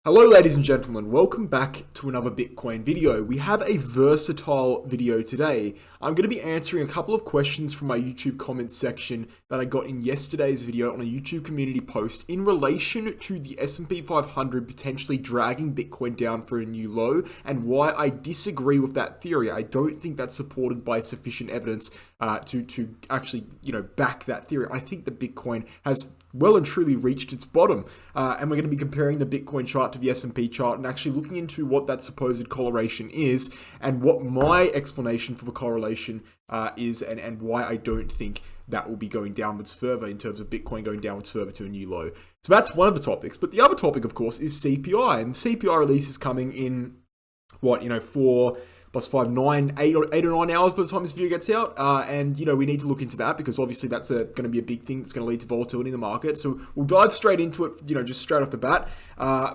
Hello ladies and gentlemen, welcome back to another Bitcoin video. We have a versatile video today. I'm going to be answering a couple of questions from my YouTube comments section that I got in yesterday's video on a YouTube community post in relation to the S&P 500 potentially dragging Bitcoin down for a new low and why I disagree with that theory. I don't think that's supported by sufficient evidence to actually, back that theory. I think that Bitcoin has well and truly reached its bottom. And we're going to be comparing the Bitcoin chart to the S&P chart and actually looking into what that supposed correlation is and what my explanation for the correlation is and why I don't think that will be going downwards further in terms of Bitcoin going downwards further to a new low. So that's one of the topics. But the other topic, of course, is CPI. And the CPI release is coming in, 4 plus 5, 8 or 9 hours by the time this video gets out. And we need to look into that because obviously that's going to be a big thing that's going to lead to volatility in the market. So we'll dive straight into it, just straight off the bat.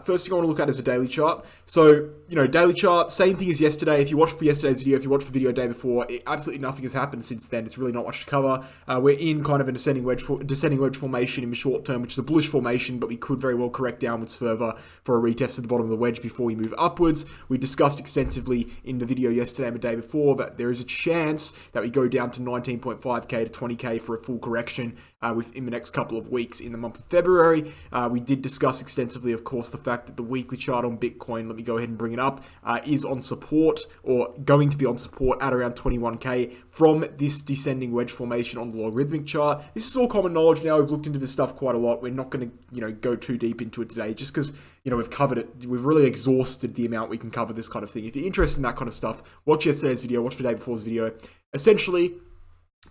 First thing I want to look at is the daily chart. So, daily chart, same thing as yesterday. If you watched yesterday's video, if you watched the video day before, absolutely nothing has happened since then. It's really not much to cover. We're in kind of a descending wedge formation in the short term, which is a bullish formation, but we could very well correct downwards further for a retest at the bottom of the wedge before we move upwards. We discussed extensively in the video yesterday and the day before that there is a chance that we go down to 19.5k to 20k for a full correction within the next couple of weeks in the month of February. We did discuss extensively, of course, the fact that the weekly chart on Bitcoin, let me go ahead and bring it up, is on support or going to be on support at around 21k from this descending wedge formation on the logarithmic chart. This is all common knowledge now. We've looked into this stuff quite a lot. We're not going to, go too deep into it today just because, we've covered it. We've really exhausted the amount we can cover this kind of thing. If you're interested in that kind of stuff, watch yesterday's video, watch the day before's video. Essentially,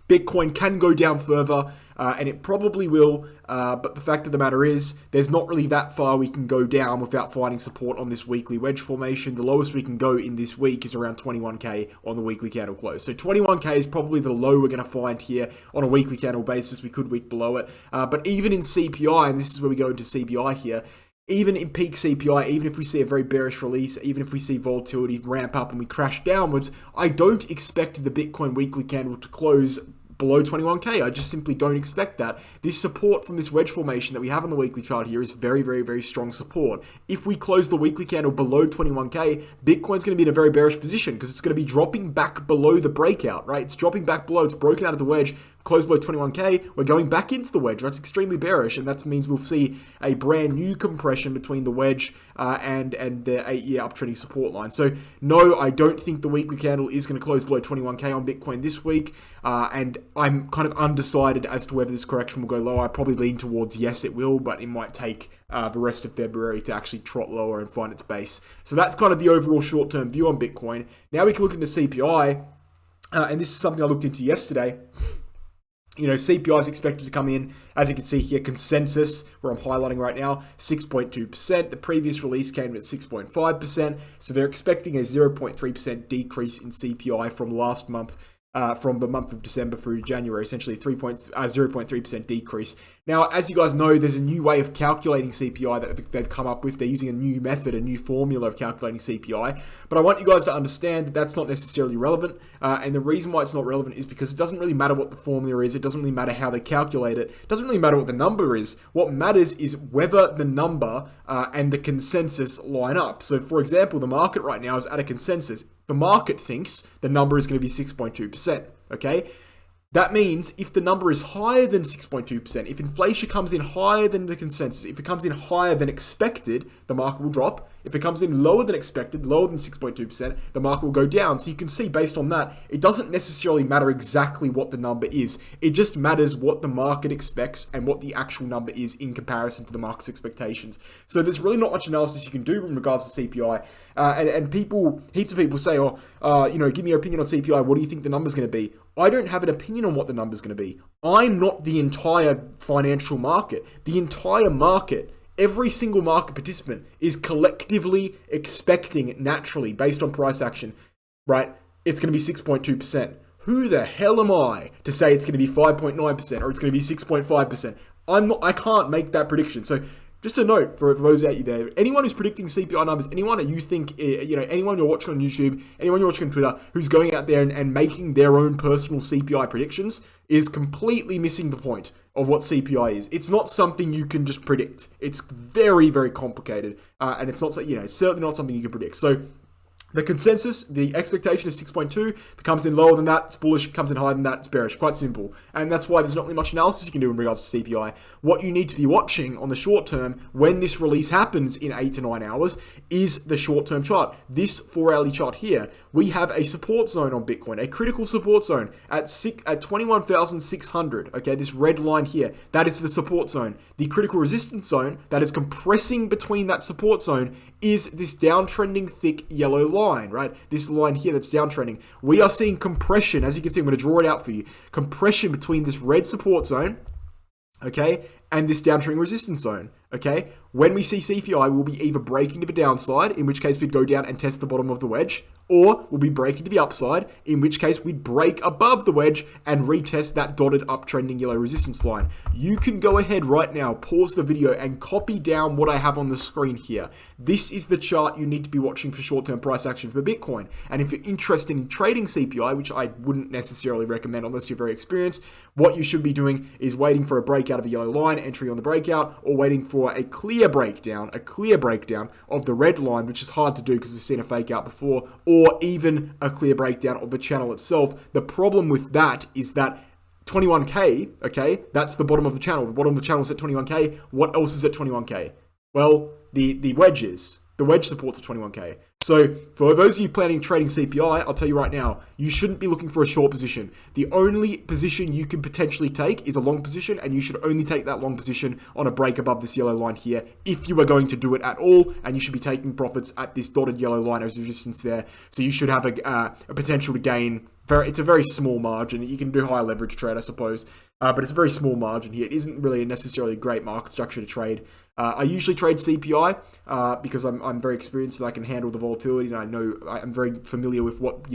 Bitcoin can go down further, and it probably will, but the fact of the matter is, there's not really that far we can go down without finding support on this weekly wedge formation. The lowest we can go in this week is around 21k on the weekly candle close. So 21k is probably the low we're going to find here on a weekly candle basis. We could week below it, but even in CPI, and this is where we go into CPI here, even in peak CPI, even if we see a very bearish release, even if we see volatility ramp up and we crash downwards, I don't expect the Bitcoin weekly candle to close below 21k. I just simply don't expect that. This support from this wedge formation that we have on the weekly chart here is very, very, very strong support. If we close the weekly candle below 21k, Bitcoin's going to be in a very bearish position because it's going to be dropping back below the breakout, right? It's dropping back below. It's broken out of the wedge. Close below 21k, we're going back into the wedge. That's extremely bearish, and that means we'll see a brand new compression between the wedge and the 8-year uptrending support line. So no, I don't think the weekly candle is going to close below 21k on Bitcoin this week, and I'm kind of undecided as to whether this correction will go lower. I probably lean towards yes, it will, but it might take the rest of February to actually trot lower and find its base. So that's kind of the overall short-term view on Bitcoin. Now we can look into CPI, and this is something I looked into yesterday. CPI is expected to come in, as you can see here, consensus, where I'm highlighting right now, 6.2%. The previous release came in at 6.5%. So they're expecting a 0.3% decrease in CPI from last month, from the month of December through January, essentially 0.3% decrease. Now, as you guys know, there's a new way of calculating CPI that they've come up with. They're using a new method, a new formula of calculating CPI. But I want you guys to understand that that's not necessarily relevant. And the reason why it's not relevant is because it doesn't really matter what the formula is. It doesn't really matter how they calculate it. It doesn't really matter what the number is. What matters is whether the number and the consensus line up. So, for example, the market right now is at a consensus. The market thinks the number is going to be 6.2%, okay? That means if the number is higher than 6.2%, if inflation comes in higher than the consensus, if it comes in higher than expected, the market will drop. If it comes in lower than expected, lower than 6.2%, the market will go down. So you can see based on that, it doesn't necessarily matter exactly what the number is. It just matters what the market expects and what the actual number is in comparison to the market's expectations. So there's really not much analysis you can do in regards to CPI. And heaps of people say, give me your opinion on CPI. What do you think the number's going to be? I don't have an opinion on what the number's going to be. I'm not the entire financial market. The entire market, every single market participant is collectively expecting naturally, based on price action, right? It's going to be 6.2%. Who the hell am I to say it's going to be 5.9% or it's going to be 6.5%? I can't make that prediction. So just a note for those out there, anyone who's predicting CPI numbers, anyone that you think, anyone you're watching on YouTube, anyone you're watching on Twitter, who's going out there and making their own personal CPI predictions is completely missing the point. of what CPI is. It's not something you can just predict. It's very, very complicated, and it's not, it's certainly not something you can predict. So the consensus, the expectation is 6.2. If it comes in lower than that, it's bullish. Comes in higher than that, it's bearish. Quite simple. And that's why there's not really much analysis you can do in regards to CPI. What you need to be watching on the short term when this release happens in 8 to 9 hours is the short-term chart. This 4-hourly chart here, we have a support zone on Bitcoin, a critical support zone at 21,600. Okay, this red line here, that is the support zone. The critical resistance zone that is compressing between that support zone is this downtrending thick yellow line, right? This line here that's downtrending. We are seeing compression, as you can see, I'm going to draw it out for you. Compression between this red support zone, okay, and this downtrending resistance zone, okay? When we see CPI, we'll be either breaking to the downside, in which case we'd go down and test the bottom of the wedge, or we'll be breaking to the upside, in which case we'd break above the wedge and retest that dotted uptrending yellow resistance line. You can go ahead right now, pause the video, and copy down what I have on the screen here. This is the chart you need to be watching for short-term price action for Bitcoin. And if you're interested in trading CPI, which I wouldn't necessarily recommend unless you're very experienced, what you should be doing is waiting for a breakout of a yellow line, entry on the breakout, or waiting for a clear breakdown of the red line, which is hard to do because we've seen a fake out before, or even a clear breakdown of the channel itself. The problem with that is that 21K, okay, that's the bottom of the channel. The bottom of the channel is at 21K. What else is at 21K? Well, the wedge is. The wedge supports at 21K. So for those of you planning trading CPI, I'll tell you right now, you shouldn't be looking for a short position. The only position you can potentially take is a long position, and you should only take that long position on a break above this yellow line here if you are going to do it at all, and you should be taking profits at this dotted yellow line as resistance there. So you should have a potential to gain. It's a very small margin. You can do higher leverage trade, I suppose, but it's a very small margin here. It isn't really necessarily a great market structure to trade. I usually trade CPI because I'm very experienced and I can handle the volatility, and I know I'm very familiar with what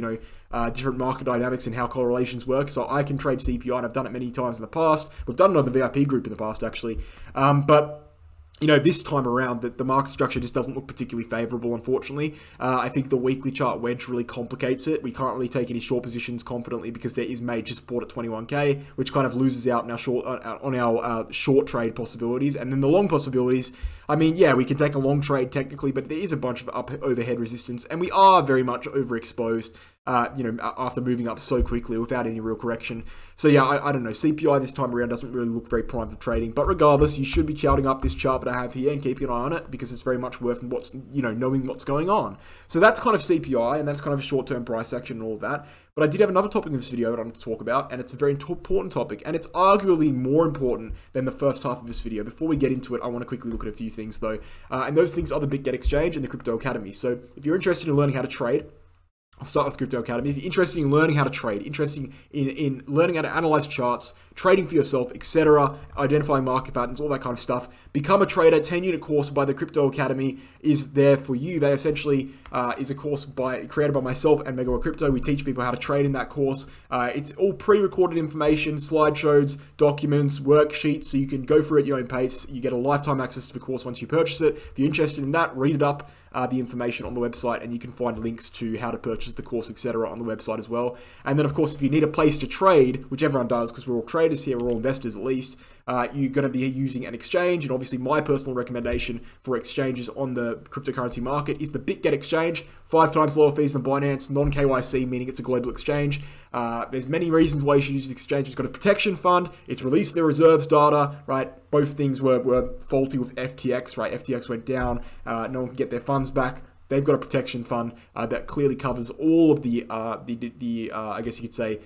different market dynamics and how correlations work. So I can trade CPI, and I've done it many times in the past. We've done it on the VIP group in the past, actually, but this time around, the market structure just doesn't look particularly favorable, unfortunately. I think the weekly chart wedge really complicates it. We can't really take any short positions confidently because there is major support at 21K, which kind of loses out on our short trade possibilities. And then the long possibilities, I mean, yeah, we can take a long trade technically, but there is a bunch of overhead resistance, and we are very much overexposed, after moving up so quickly without any real correction. So yeah, I don't know. CPI this time around doesn't really look very primed for trading, but regardless, you should be charting up this chart that I have here and keeping an eye on it because it's very much worth knowing what's going on. So that's kind of CPI, and that's kind of short-term price action and all of that. But I did have another topic in this video that I'm going to talk about, and it's a very important topic, and it's arguably more important than the first half of this video. Before we get into it, I want to quickly look at a few things though, and those things are the Bitget Exchange and the Crypto Academy. So if you're interested in learning how to trade, I'll start with Crypto Academy. If you're interested in learning how to trade, interested in learning how to analyze charts, trading for yourself, etc., identifying market patterns, all that kind of stuff, become a trader. 10-unit course by the Crypto Academy is there for you. They essentially is a course created by myself and Mega Crypto. We teach people how to trade in that course. It's all pre-recorded information, slideshows, documents, worksheets, so you can go through it at your own pace. You get a lifetime access to the course once you purchase it. If you're interested in that, read it up. The information on the website, and you can find links to how to purchase the course, etc. on the website as well. And then, of course, if you need a place to trade, which everyone does because we're all traders here, we're all investors at least, you're going to be using an exchange. And obviously, my personal recommendation for exchanges on the cryptocurrency market is the Bitget Exchange. 5 times lower fees than Binance, non-KYC, meaning it's a global exchange. There's many reasons why you should use the exchange. It's got a protection fund. It's released their reserves data, right? Both things were faulty with FTX, right? FTX went down. No one can get their funds back. They've got a protection fund that clearly covers all of the I guess you could say,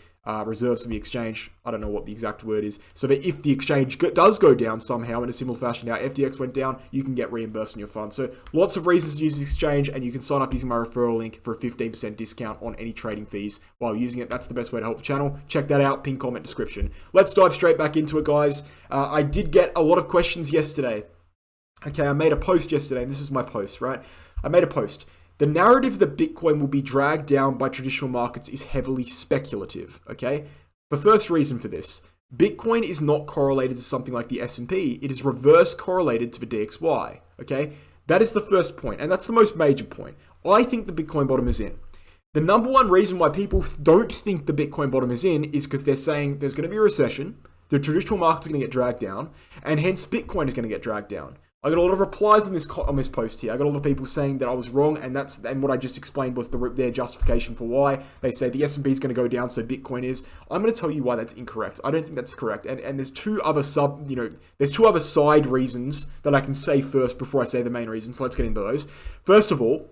reserves from the exchange. I don't know what the exact word is. So that if the exchange does go down somehow in a similar fashion, now FTX went down, you can get reimbursed on your fund. So lots of reasons to use the exchange, and you can sign up using my referral link for a 15% discount on any trading fees while using it. That's the best way to help the channel. Check that out, pin comment description. Let's dive straight back into it, guys. I did get a lot of questions yesterday. Okay, I made a post yesterday, and this is my post, right? I made a post. The narrative that Bitcoin will be dragged down by traditional markets is heavily speculative, okay? The first reason for this, Bitcoin is not correlated to something like the S&P. It is reverse correlated to the DXY, okay? That is the first point, and that's the most major point. I think the Bitcoin bottom is in. The number one reason why people don't think the Bitcoin bottom is in is because they're saying there's going to be a recession. the traditional markets are going to get dragged down, and hence Bitcoin is going to get dragged down. I got a lot of replies on this post here. I got a lot of people saying that I was wrong, and what I just explained was their justification for why. They say the S&P is going to go down, so Bitcoin is. I'm going to tell you why that's incorrect. I don't think that's correct. And there's two other side reasons that I can say first before I say the main reason. So let's get into those. First of all,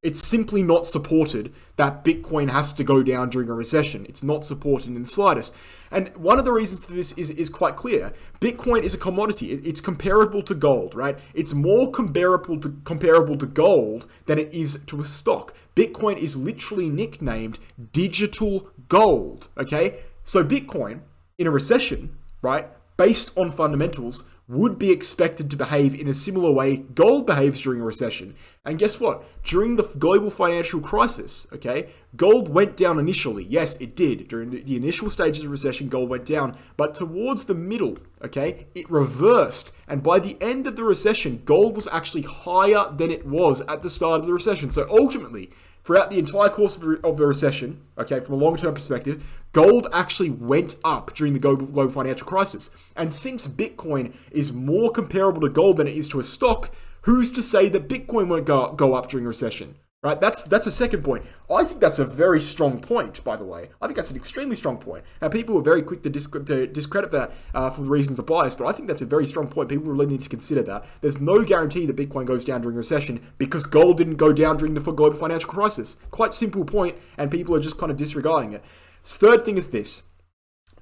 it's simply not supported that Bitcoin has to go down during a recession. It's not supported in the slightest. And one of the reasons for this is quite clear. Bitcoin is a commodity. It's comparable to gold, right? It's more comparable to gold than it is to a stock. Bitcoin is literally nicknamed digital gold, okay? So Bitcoin, in a recession, right, based on fundamentals, would be expected to behave in a similar way gold behaves during a recession. And guess what? During the global financial crisis, okay, gold went down initially. Yes, it did. During the initial stages of recession, gold went down. But towards the middle, okay, it reversed. And by the end of the recession, gold was actually higher than it was at the start of the recession. So ultimately, throughout the entire course of the recession, okay, from a long-term perspective, gold actually went up during the global financial crisis. And since Bitcoin is more comparable to gold than it is to a stock, who's to say that Bitcoin won't go up during a recession? Right? That's a second point. I think that's a very strong point, by the way. I think that's an extremely strong point. Now, people are very quick to discredit that for the reasons of bias, but I think that's a very strong point. People really need to consider that. There's no guarantee that Bitcoin goes down during a recession because gold didn't go down during the global financial crisis. Quite simple point, and people are just kind of disregarding it. Third thing is this.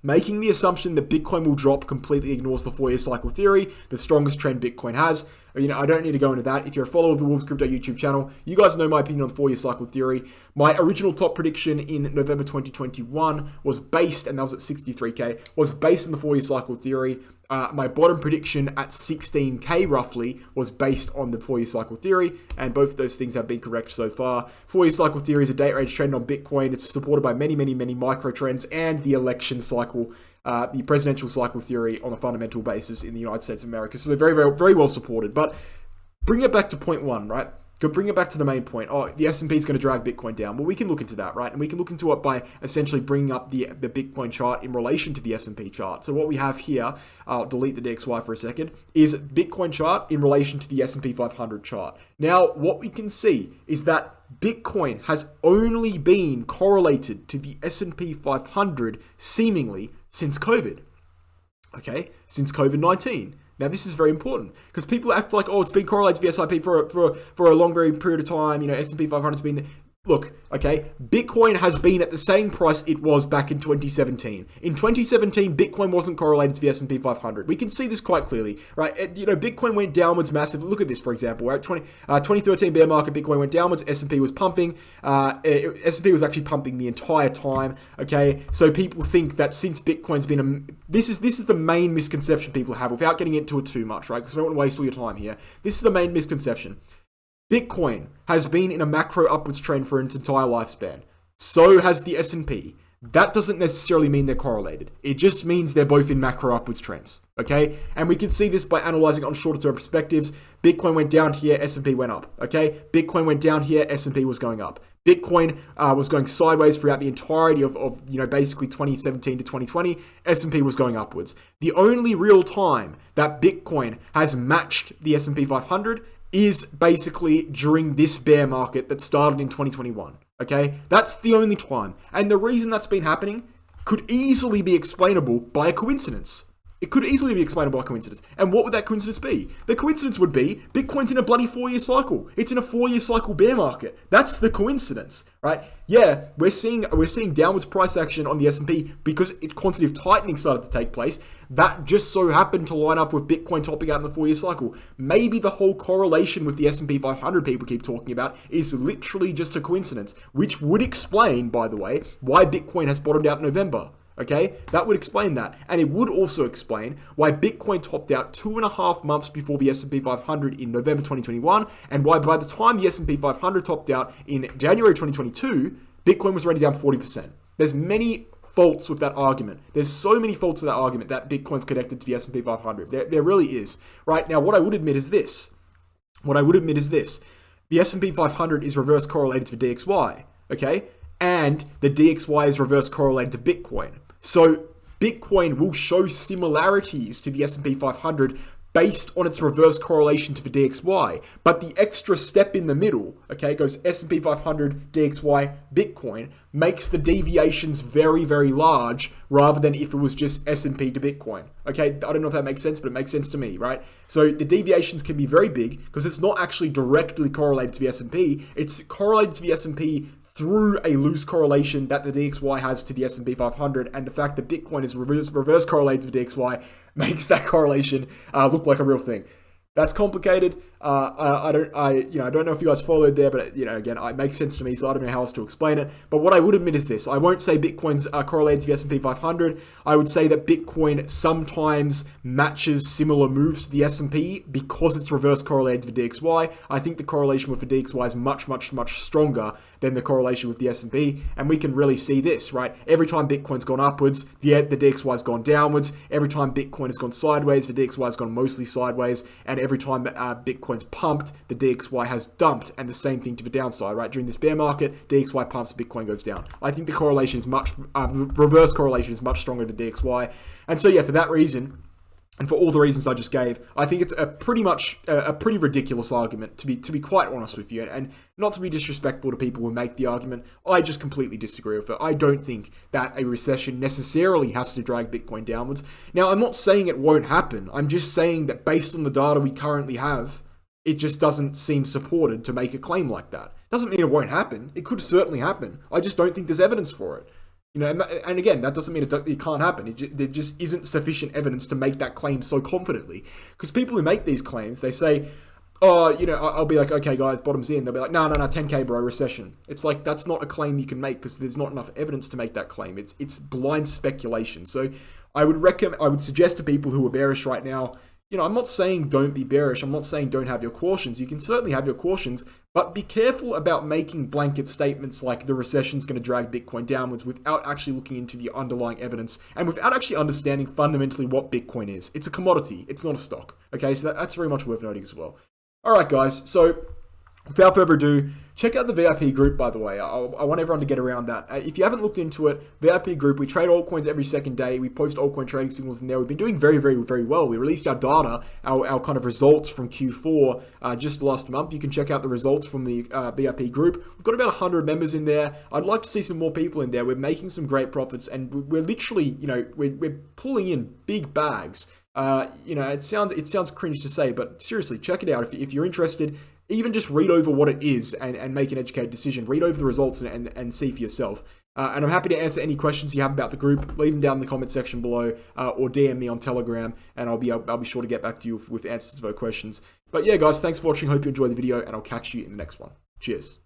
Making the assumption that Bitcoin will drop completely ignores the 4-year cycle theory, the strongest trend Bitcoin has. You know, I don't need to go into that. If you're a follower of the Wolves Crypto YouTube channel, you guys know my opinion on the 4-year cycle theory. My original top prediction in November 2021 was based, and that was at 63K, was based on the 4-year cycle theory. My bottom prediction at 16K roughly was based on the 4-year cycle theory, and both of those things have been correct so far. 4-year cycle theory is a date range trend on Bitcoin. It's supported by many micro trends and the election cycle, the presidential cycle theory on a fundamental basis in the United States of America. So they're very well supported. But bring it back to point one, right? Bring it back to the main point. Oh, the S&P is going to drag Bitcoin down. Well, we can look into that, right? And we can look into it by essentially bringing up the Bitcoin chart in relation to the S&P chart. So what we have here, I'll delete the DXY for a second, is Bitcoin chart in relation to the S&P 500 chart. Now, what we can see is that Bitcoin has only been correlated to the S&P 500 seemingly since COVID, okay? Since COVID-19. Now, this is very important because people act like, oh, it's been correlated to the S&P for a long period of time. You know, S&P 500 has been... Look, okay, Bitcoin has been at the same price it was back in 2017. In 2017, Bitcoin wasn't correlated to the S&P 500. We can see this quite clearly, right? You know, Bitcoin went downwards massively. Look at this, for example, right? 2013 bear market, Bitcoin went downwards, S&P was pumping. S&P was actually pumping the entire time, okay? So people think that since Bitcoin's been this is the main misconception people have without getting into it too much, right? Because I don't want to waste all your time here. This is the main misconception. Bitcoin has been in a macro upwards trend for its entire lifespan. So has the S&P. That doesn't necessarily mean they're correlated. It just means they're both in macro upwards trends, okay? And we can see this by analyzing on shorter term perspectives. Bitcoin went down here, S&P went up, okay? Bitcoin went down here, S&P was going up. Bitcoin was going sideways throughout the entirety of you know, basically 2017 to 2020. S&P was going upwards. The only real time that Bitcoin has matched the S&P 500 is basically during this bear market that started in 2021, okay? That's the only time. And the reason that's been happening could easily be explainable by a coincidence. It could easily be explained by coincidence. And what would that coincidence be? The coincidence would be Bitcoin's in a bloody 4-year cycle. It's in a 4-year cycle bear market. That's the coincidence, right? Yeah, we're seeing downwards price action on the S&P because quantitative tightening started to take place. That just so happened to line up with Bitcoin topping out in the 4-year cycle. Maybe the whole correlation with the S&P 500 people keep talking about is literally just a coincidence, which would explain, by the way, why Bitcoin has bottomed out in November. Okay, that would explain that. And it would also explain why Bitcoin topped out 2.5 months before the S&P 500 in November 2021, and why by the time the S&P 500 topped out in January 2022, Bitcoin was already down 40%. There's many faults with that argument. There's so many faults with that argument that Bitcoin's connected to the S&P 500. There really is. Right, now what I would admit is this. The S&P 500 is reverse correlated to DXY, okay? And the DXY is reverse correlated to Bitcoin. So Bitcoin will show similarities to the S&P 500 based on its reverse correlation to the DXY. But the extra step in the middle, okay, goes S&P 500, DXY, Bitcoin, makes the deviations very, very large rather than if it was just S&P to Bitcoin. Okay, I don't know if that makes sense, but it makes sense to me, right? So the deviations can be very big because it's not actually directly correlated to the S&P. It's correlated to the S&P through a loose correlation that the DXY has to the S&P 500, and the fact that Bitcoin is reverse correlated to the DXY makes that correlation look like a real thing. That's complicated. I don't know if you guys followed there, but again, it makes sense to me, so I don't know how else to explain it. But what I would admit is this: I won't say Bitcoin's correlated to the S&P 500. I would say that Bitcoin sometimes matches similar moves to the S&P because it's reverse correlated to the DXY. I think the correlation with the DXY is much, much, much stronger than the correlation with the S&P, and we can really see this, right? Every time Bitcoin's gone upwards, the DXY's gone downwards. Every time Bitcoin has gone sideways, the DXY's gone mostly sideways, and every time Bitcoin's pumped, the DXY has dumped, and the same thing to the downside, right? During this bear market, DXY pumps, Bitcoin goes down. I think the correlation is reverse correlation is much stronger to DXY, and so yeah, for that reason, and for all the reasons I just gave, I think it's a pretty ridiculous argument, to be quite honest with you, and not to be disrespectful to people who make the argument. I just completely disagree with it. I don't think that a recession necessarily has to drag Bitcoin downwards. Now, I'm not saying it won't happen. I'm just saying that based on the data we currently have, it just doesn't seem supported to make a claim like that. Doesn't mean it won't happen. It could certainly happen. I just don't think there's evidence for it. And again, that doesn't mean it can't happen. There just isn't sufficient evidence to make that claim so confidently. Because people who make these claims, they say, oh, I'll be like, okay, guys, bottom's in. They'll be like, no, 10K, bro, recession. It's like, that's not a claim you can make because there's not enough evidence to make that claim. It's blind speculation. So I would suggest to people who are bearish right now, I'm not saying don't be bearish. I'm not saying don't have your cautions. You can certainly have your cautions, but be careful about making blanket statements like the recession's going to drag Bitcoin downwards without actually looking into the underlying evidence and without actually understanding fundamentally what Bitcoin is. It's a commodity. It's not a stock. Okay, so that's very much worth noting as well. All right, guys. So without further ado, check out the VIP group, by the way. I want everyone to get around that. If you haven't looked into it, VIP group, we trade altcoins every second day. We post altcoin trading signals in there. We've been doing very, very, very well. We released our data, our kind of results from Q4 just last month. You can check out the results from the VIP group. We've got about 100 members in there. I'd like to see some more people in there. We're making some great profits, and we're literally, we're pulling in big bags. It sounds cringe to say, but seriously, check it out if you're interested. Even just read over what it is and make an educated decision. Read over the results and see for yourself. And I'm happy to answer any questions you have about the group. Leave them down in the comment section below or DM me on Telegram, and I'll be sure to get back to you with answers to those questions. But yeah, guys, thanks for watching. Hope you enjoyed the video, and I'll catch you in the next one. Cheers.